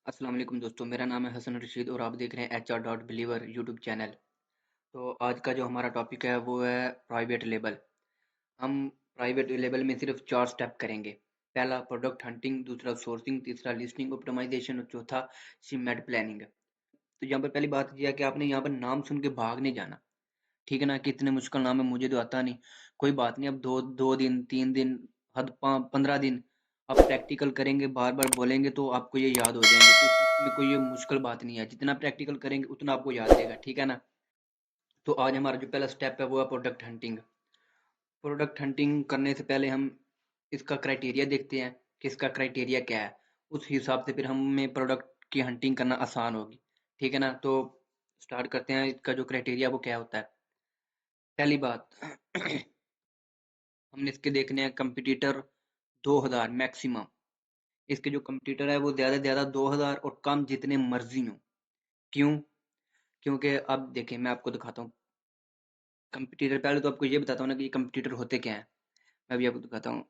अस्सलाम वालेकुम दोस्तों, मेरा नाम है हसन रशीद और आप देख रहे हैं HR.Believer यूट्यूब चैनल। तो आज का जो हमारा टॉपिक है वो है प्राइवेट लेबल। हम प्राइवेट लेबल में सिर्फ 4 स्टेप करेंगे। पहला प्रोडक्ट हंटिंग, दूसरा सोर्सिंग, तीसरा लिस्टिंग ऑप्टिमाइजेशन और चौथा सीमेंट प्लानिंग। तो यहाँ पर पहली बात यह है कि आपने यहाँ पर नाम सुन के भाग नहीं जाना। ठीक है ना? कि इतने मुश्किल नाम है, मुझे तो आता नहीं। कोई बात नहीं, अब दो दो दिन 3 दिन, हद 15 दिन आप प्रैक्टिकल करेंगे, बार बार बोलेंगे तो आपको ये याद हो जाएंगे। तो इसमें कोई ये मुश्किल बात नहीं है, जितना प्रैक्टिकल करेंगे उतना आपको याद रहेगा। ठीक है ना? तो आज हमारा जो पहला स्टेप है वो है प्रोडक्ट हंटिंग। प्रोडक्ट हंटिंग करने से पहले हम इसका क्राइटेरिया देखते हैं कि इसका क्राइटेरिया क्या है। उस हिसाब से फिर हमें प्रोडक्ट की हंटिंग करना आसान होगी। ठीक है ना? तो स्टार्ट करते हैं, इसका जो क्राइटेरिया वो क्या होता है। पहली बात हमने इसके देखने हैं कंपटीटर 2000 मैक्सिमम। इसके जो कंपटीटर है वो ज़्यादा से ज़्यादा 2000 और कम जितने मर्जी हो। क्यों? क्योंकि अब देखें, मैं आपको दिखाता हूँ कंपटीटर। पहले तो आपको ये बताता हूँ ना कि ये कंपटीटर होते क्या हैं। मैं अभी आपको दिखाता हूँ।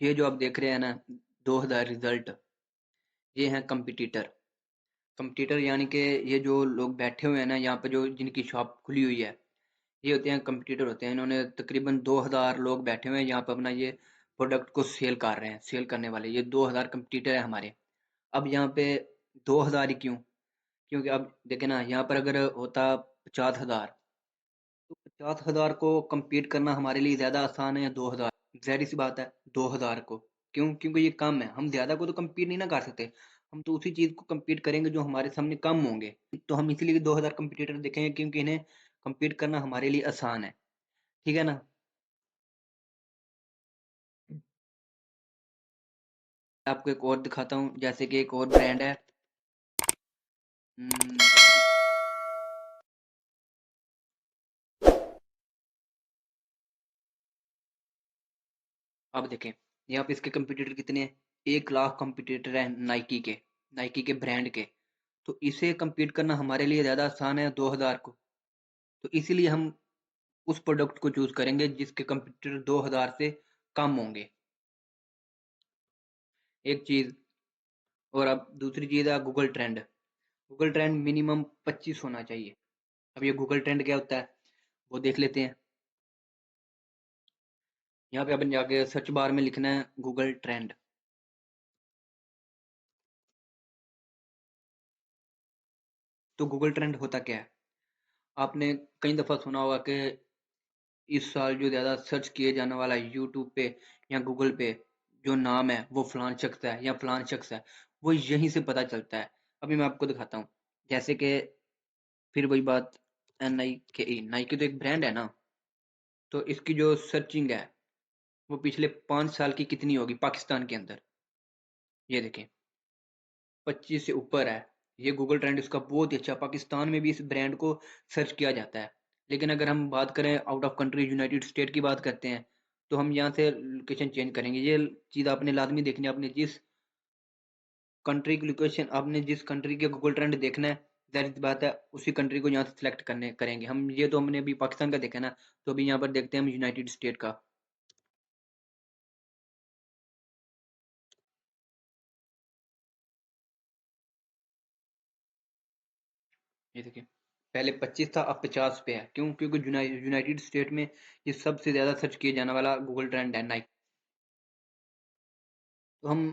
ये जो आप देख रहे हैं ना, 2000 रिजल्ट, ये हैं कंपटीटर। कंपटीटर यानी कि ये जो लोग बैठे हुए हैं ना यहाँ पे, जो जिनकी शॉप खुली हुई है, ये होते हैं कंपटीटर होते हैं। इन्होंने तकरीबन 2000 लोग बैठे हुए हैं यहाँ पे, अपना ये प्रोडक्ट को सेल कर रहे हैं। सेल करने वाले ये 2000 कंपटीटर है हमारे। अब यहाँ पे 2000 ही क्यों? क्योंकि अब देखे ना, यहाँ पर अगर होता 50,000, तो 50,000 को compete करना हमारे लिए ज्यादा आसान है या 2000? जाहिर सी बात है 2000 को। क्यों? क्योंकि ये कम है, हम ज्यादा को तो compete नहीं ना कर सकते। हम तो उसी चीज को compete करेंगे जो हमारे सामने कम होंगे। तो हम इसीलिए 2000 कंपटीटर देखेंगे, क्योंकि इन्हें compete करना हमारे लिए आसान है। ठीक है ना? आपको एक और दिखाता हूँ, जैसे कि एक और ब्रांड है। हम्म, अब देखें, यहाँ पे इसके कंपटीटर कितने हैं। 1 लाख कंपटीटर है नाइकी के, नाइकी के ब्रांड के। तो इसे compete करना हमारे लिए ज़्यादा आसान है 2000 को। तो इसीलिए हम उस प्रोडक्ट को चूज करेंगे जिसके कंपटीटर 2000 से कम होंगे। एक चीज। और अब दूसरी चीज है Google trend. Google trend minimum 25 होना चाहिए। अब ये गूगल ट्रेंड क्या होता है वो देख लेते हैं। यहाँ पे अपन जाके सर्च बार में लिखना है गूगल ट्रेंड। तो गूगल ट्रेंड होता क्या है? आपने कई दफा सुना होगा कि इस साल जो ज्यादा सर्च किए जाने वाला यूट्यूब पे या गूगल पे जो नाम है वो फलान शख्स है या फलान शख्स है। वो यहीं से पता चलता है। अभी मैं आपको दिखाता हूँ। जैसे कि फिर वही बात, NIKE, नाइकी तो एक ब्रांड है ना। तो इसकी जो सर्चिंग है वो पिछले 5 साल की कितनी होगी पाकिस्तान के अंदर? ये देखें, 25 से ऊपर है। ये गूगल ट्रेंड इसका बहुत ही अच्छा। पाकिस्तान में भी इस ब्रांड को सर्च किया जाता है। लेकिन अगर हम बात करें out of country, United state की बात करते हैं, तो हम यहाँ से लोकेशन चेंज करेंगे। ये चीज़ आपने लाजमी देखनी है। आपने जिस कंट्री की लोकेशन, आपने जिस कंट्री के गूगल ट्रेंड देखना है, जाहिर सी बात है उसी कंट्री को यहाँ से सिलेक्ट करने करेंगे हम। ये तो हमने अभी पाकिस्तान का देखा ना। तो अभी यहाँ पर देखते हैं हम यूनाइटेड स्टेट का। ये देखिए, पहले 25 था, अब 50 पे है। क्यों? क्योंकि यूनाइटेड स्टेट में ये सबसे ज्यादा सर्च किए जाने वाला गूगल ट्रेंड है नाइक। तो हम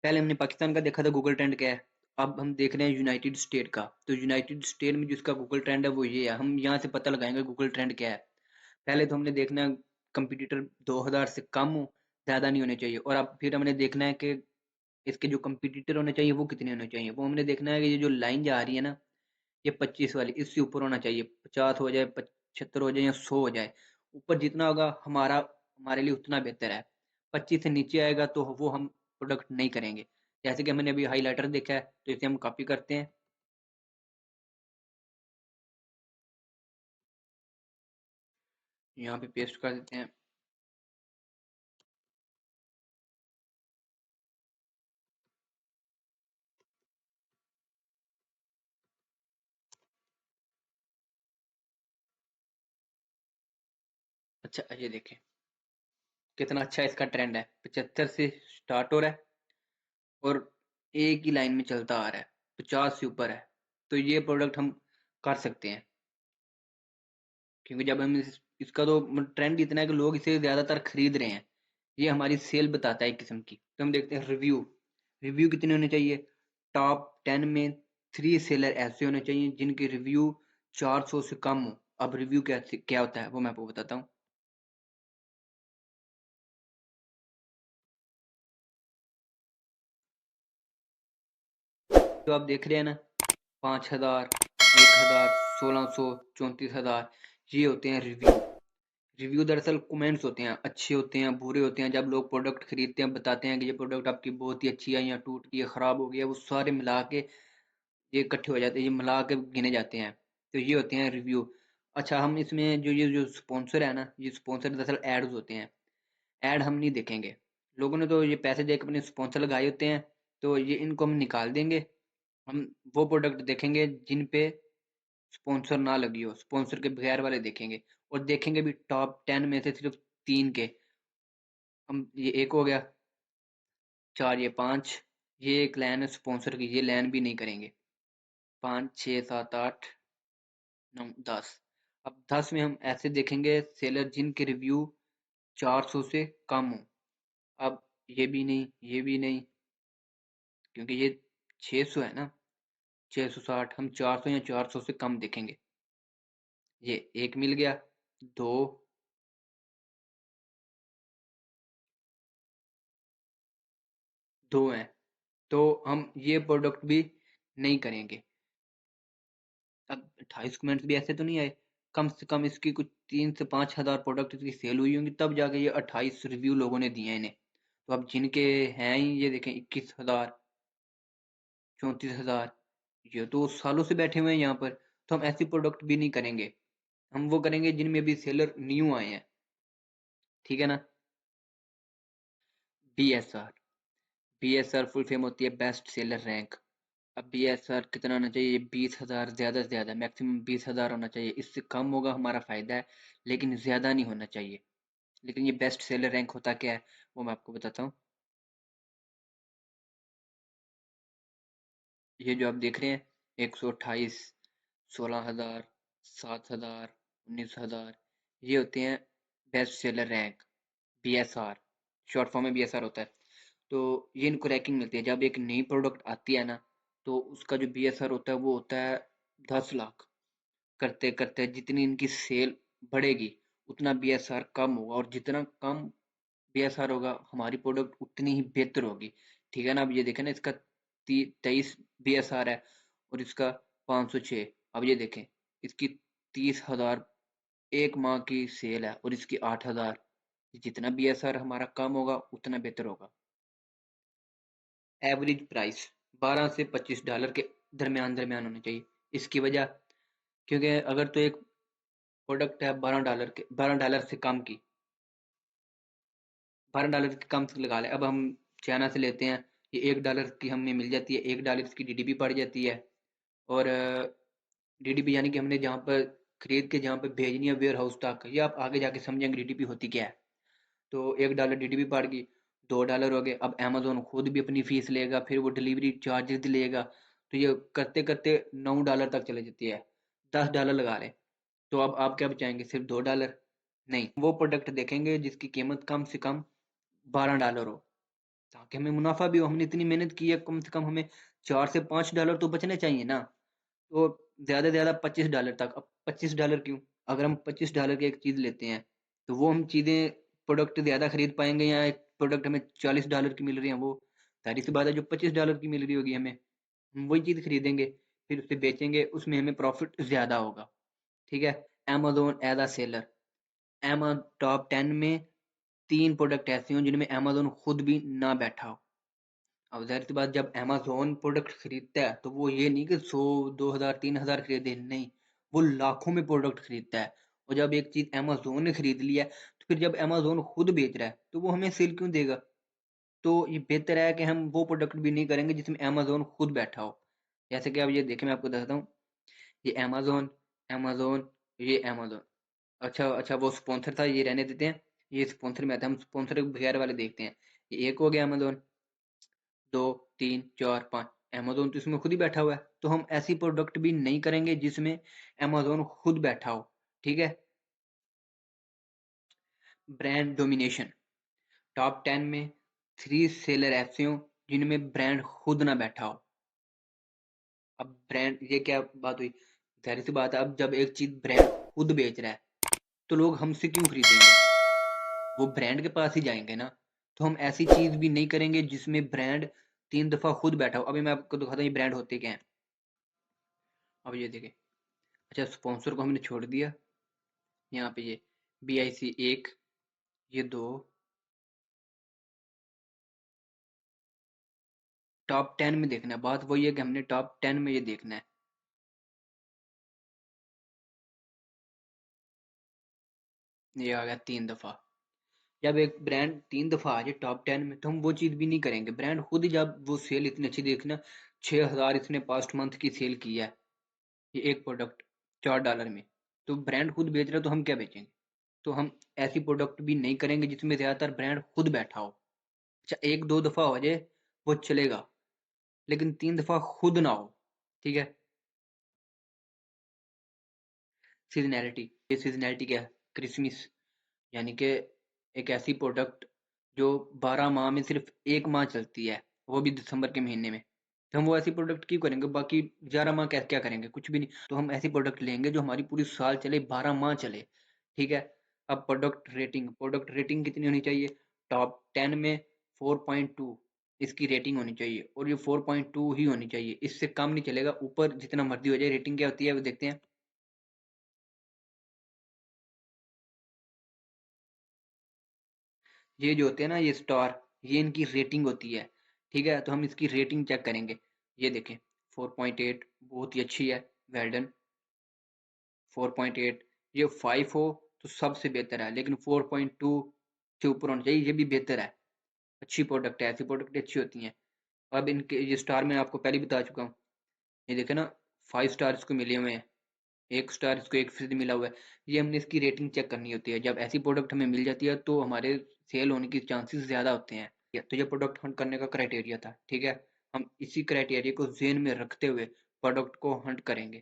पहले हमने पाकिस्तान का देखा था गूगल ट्रेंड क्या है। अब हम देख रहे हैं यूनाइटेड स्टेट का। तो यूनाइटेड स्टेट में जिसका गूगल ट्रेंड है वो ये है। हम यहाँ से पता लगाएंगे गूगल ट्रेंड क्या है। पहले तो हमने देखना है कंपटीटर 2000 से कम हो, ज्यादा नहीं होने चाहिए। और अब फिर हमने देखना है कि इसके जो कंपटीटर होने चाहिए वो कितने होने चाहिए। वो हमने देखना है कि ये जो लाइन जा रही है ना, ये 25 वाली, इससे ऊपर होना चाहिए। 50 हो जाए, 75 हो जाए या 100 हो जाए। ऊपर जितना होगा हमारे लिए उतना बेहतर है। 25 से नीचे आएगा तो वो हम प्रोडक्ट नहीं करेंगे। जैसे कि हमने अभी हाईलाइटर देखा है, तो इसे हम कॉपी करते हैं। यहाँ पे पेस्ट कर देते हैं। अच्छा ये देखें कितना अच्छा इसका ट्रेंड है, 75 से स्टार्ट हो रहा है और एक ही लाइन में चलता आ रहा है, 50 से ऊपर है। तो ये प्रोडक्ट हम कर सकते हैं, क्योंकि जब हम इसका तो ट्रेंड इतना है कि लोग इसे ज़्यादातर खरीद रहे हैं। ये हमारी सेल बताता है एक किस्म की। तो हम देखते हैं रिव्यू, रिव्यू कितने होने चाहिए? टॉप 10 में 3 सेलर ऐसे होने चाहिए जिनके रिव्यू 400 से कम हो। अब रिव्यू क्या होता है वो मैं आपको बताता हूँ। तो आप देख रहे हैं ना, 5,000, 1,000, 1,600, 34,000, ये होते हैं रिव्यू। रिव्यू दरअसल कमेंट्स होते हैं, अच्छे होते हैं, बुरे होते हैं। जब लोग प्रोडक्ट खरीदते हैं बताते हैं कि ये प्रोडक्ट आपकी बहुत ही अच्छी है या टूट गई है, ख़राब हो गया, वो सारे मिला के ये इकट्ठे हो जाते हैं, ये मिला के गिने जाते हैं। तो ये होते हैं रिव्यू। अच्छा, हम इसमें जो ये जो स्पॉन्सर है ना, ये स्पॉन्सर दरअसल एड्स होते हैं। ऐड हम नहीं देखेंगे, लोगों ने तो ये पैसे देकर अपने स्पॉन्सर लगाए होते हैं, तो ये इनको हम निकाल देंगे। हम वो प्रोडक्ट देखेंगे जिन पे स्पॉन्सर ना लगी हो, स्पॉन्सर के बगैर वाले देखेंगे। और देखेंगे भी टॉप 10 में से सिर्फ 3 के। हम ये एक हो गया, 4 ये 5, ये एक लाइन है स्पॉन्सर की, ये लाइन भी नहीं करेंगे। 5 6 7 8 9 10। अब 10 में हम ऐसे देखेंगे सेलर जिनके रिव्यू 400 से कम हो। अब ये भी नहीं, ये भी नहीं, क्योंकि ये 600 है ना, 660। हम 400 या 400 से कम देखेंगे। ये एक मिल गया, दो, दो हैं। तो हम ये प्रोडक्ट भी नहीं करेंगे। अब 28 कमेंट्स भी ऐसे तो नहीं आए, कम से कम इसकी कुछ 3 से 5 हज़ार प्रोडक्ट इसकी सेल हुई होंगी, तब जाके ये 28 रिव्यू लोगों ने दिए हैं इन्हें। तो अब जिनके हैं ही ये देखें 21,000, 34,000, ये तो सालों से बैठे हुए हैं यहाँ पर। तो हम ऐसी प्रोडक्ट भी नहीं करेंगे, हम वो करेंगे जिनमें भी सेलर न्यू आए हैं। ठीक है ना? BSR, BSR फुल फॉर्म होती है बेस्ट सेलर रैंक। अब BSR कितना होना चाहिए? 20,000 ज़्यादा से ज़्यादा, मैक्सिमम 20,000 होना चाहिए। इससे कम होगा हमारा फ़ायदा है, लेकिन ज़्यादा नहीं होना चाहिए। लेकिन ये बेस्ट सेलर रैंक होता क्या है वो मैं आपको बताता हूँ। ये जो आप देख रहे हैं 128, 16,000, 7,000, 19,000, ये होते हैं best seller rank, BSR। Short form में BSR होता है। तो ये इनको रैंकिंग मिलती है जब एक नई प्रोडक्ट आती है ना, तो उसका जो BSR होता है वो होता है 10 लाख। करते करते जितनी इनकी सेल बढ़ेगी उतना BSR कम होगा, और जितना कम BSR होगा हमारी प्रोडक्ट उतनी ही बेहतर होगी। ठीक है ना? अब ये देखें ना, इसका 23 BSR है और इसका 506। अब ये देखें, इसकी 30,000 एक माह की सेल है और इसकी 8,000। जितना BSR हमारा कम होगा उतना बेहतर होगा। एवरेज प्राइस 12 से $25 के दरमियान दरमियान होनी चाहिए। इसकी वजह, क्योंकि अगर तो एक प्रोडक्ट है $12 से कम की, $12 के कम से लगा लें। अब हम चाइना से लेते हैं, ये $1 की हमें मिल जाती है, $1 की DDP पड़ जाती है। और DDP यानी कि हमने जहाँ पर खरीद के जहाँ पर भेजनी है वेयर हाउस तक, ये आप आगे जाके समझेंगे DDP होती क्या है। तो $1 DDP पड़ गई, $2 हो गए। अब अमेजोन खुद भी अपनी फीस लेगा, फिर वो डिलीवरी चार्जेस लेगा, तो ये करते करते $9 तक चले जाती है। $10 लगा रहे, तो अब आप क्या बचाएंगे? सिर्फ $2? नहीं, वो प्रोडक्ट देखेंगे जिसकी कीमत कम से कम $12 हो, ताकि हमें मुनाफा भी हो। हमने इतनी मेहनत की है, कम से कम हमें $4 से $5 तो बचने चाहिए ना। तो ज़्यादा से ज़्यादा $25 तक। अब $25 क्यों? अगर हम $25 की एक चीज़ लेते हैं, तो वो हम चीज़ें प्रोडक्ट ज़्यादा खरीद पाएंगे, या एक प्रोडक्ट हमें $40 की मिल रही है, वो जाहिर सी बात है जो $25 की मिल रही होगी हमें, हम वही चीज़ खरीदेंगे, फिर उसे बेचेंगे, उसमें हमें प्रॉफिट ज़्यादा होगा। ठीक है? अमेजोन एज अ सेलर, एमा टॉप 10 में 3 प्रोडक्ट ऐसे हों जिनमें अमेज़न खुद भी ना बैठा हो। अब ज़ाहिर-सी बात, जब अमेज़न प्रोडक्ट खरीदता है तो वो ये नहीं कि 100, 2,000, 3,000 खरीदे, नहीं, वो लाखों में प्रोडक्ट खरीदता है। और जब एक चीज़ अमेज़न ने खरीद लिया है, तो फिर जब अमेज़न खुद बेच रहा है, तो वो हमें सेल क्यों देगा? तो ये बेहतर है कि हम वो प्रोडक्ट भी नहीं करेंगे जिसमें अमेज़न खुद बैठा हो। जैसे कि अब ये देखें, मैं आपको बताता हूँ, ये अमेज़न, अमेज़न, ये अमेज़न। अच्छा अच्छा, वो स्पॉन्सर था, ये रहने देते हैं। ये स्पॉन्सर में आता है, हम स्पॉन्सर के बगैर वाले देखते हैं। ये एक हो गया अमेजोन, दो, तीन, चार, पाँच। अमेजोन तो इसमें खुद ही बैठा हुआ है, तो हम ऐसी प्रोडक्ट भी नहीं करेंगे जिसमें अमेजोन खुद बैठा हो। ठीक है। ब्रांड डोमिनेशन, टॉप 10 में 3 सेलर ऐसे हो जिनमें ब्रांड खुद ना बैठा हो। अब ब्रांड, ये क्या बात हुई? जाहिर सी बात है, अब जब एक चीज ब्रांड खुद बेच रहा है तो लोग हमसे क्यों खरीदेंगे? वो ब्रांड के पास ही जाएंगे ना। तो हम ऐसी चीज भी नहीं करेंगे जिसमें ब्रांड 3 दफा खुद बैठा हो। अभी मैं आपको दिखाता हूँ ये ब्रांड होते क्या है। अब ये देखिए। अच्छा, स्पॉन्सर को हमने छोड़ दिया। यहाँ पे ये BIC एक, ये दो, टॉप 10 में देखना है। बात वही है कि हमने टॉप 10 में ये देखना है। ये आ गया 3 दफा। जब एक ब्रांड 3 दफा आ जाए टॉप 10 में, तो हम वो चीज भी नहीं करेंगे। ब्रांड खुद ही, जब वो सेल इतनी अच्छी देखना, 6,000 इसने पास्ट मंथ की सेल की है, ये एक प्रोडक्ट $4 में, तो ब्रांड खुद बेच रहा है तो हम क्या बेचेंगे? तो हम ऐसी प्रोडक्ट भी नहीं करेंगे जिसमें ज्यादातर ब्रांड खुद बैठा हो। अच्छा, एक दो दफा हो जाए वो चलेगा, लेकिन 3 दफा खुद ना हो। ठीक है। सीजनैलिटी, ये सीजनैलिटी क्या है? क्रिसमस, यानी कि एक ऐसी प्रोडक्ट जो 12 माह में सिर्फ 1 माह चलती है, वो भी दिसंबर के महीने में। तो हम वो ऐसी प्रोडक्ट क्यों करेंगे? बाकी 11 माह क्या क्या करेंगे? कुछ भी नहीं। तो हम ऐसी प्रोडक्ट लेंगे जो हमारी पूरी साल चले, 12 माह चले। ठीक है। अब प्रोडक्ट रेटिंग, प्रोडक्ट रेटिंग कितनी होनी चाहिए? टॉप 10 में 4.2 इसकी रेटिंग होनी चाहिए, और ये 4.2 ही होनी चाहिए, इससे कम नहीं चलेगा। ऊपर जितना मर्जी हो जाए, रेटिंग क्या होती है वो देखते हैं। ये जो होते हैं ना, ये स्टार, ये इनकी रेटिंग होती है। ठीक है, तो हम इसकी रेटिंग चेक करेंगे। ये देखें, 4.8 बहुत ही अच्छी है, वेल डन। 4.8, ये 5 हो तो सबसे बेहतर है, लेकिन 4.2 से ऊपर होना चाहिए, ये भी बेहतर है। अच्छी प्रोडक्ट है, ऐसी प्रोडक्ट अच्छी होती हैं। अब इनके ये स्टार मैं आपको पहले बता चुका हूँ। ये देखे ना, 5 स्टार इसको मिले हुए हैं, 1 स्टार इसको 1% मिला हुआ है। ये हमने इसकी रेटिंग चेक करनी होती है। जब ऐसी प्रोडक्ट हमें मिल जाती है तो हमारे सेल होने के चांसेस ज़्यादा होते हैं। तो ये प्रोडक्ट हंट करने का क्राइटेरिया था। ठीक है। हम इसी क्राइटेरिया को जेन में रखते हुए प्रोडक्ट को हंट करेंगे।